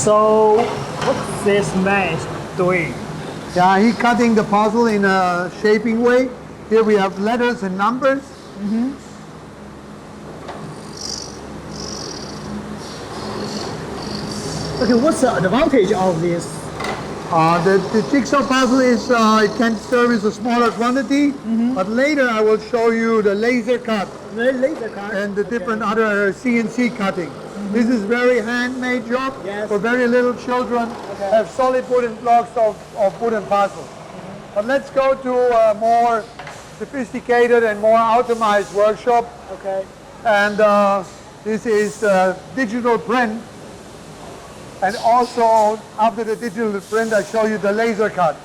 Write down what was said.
So, what's this man doing? Yeah, he cutting the puzzle in a shaping way. Here we have letters and numbers. Okay, what's the advantage of this? The jigsaw puzzle is it can service a smaller quantity, but later I will show you the laser cut The laser cut. and the different other CNC cutting. This is very handmade job Yes. for very little children. Have solid wooden blocks of wooden puzzles. But let's go to a more sophisticated and more optimized workshop. Okay. And this is digital print. And also after the digital print, I show you the laser cut.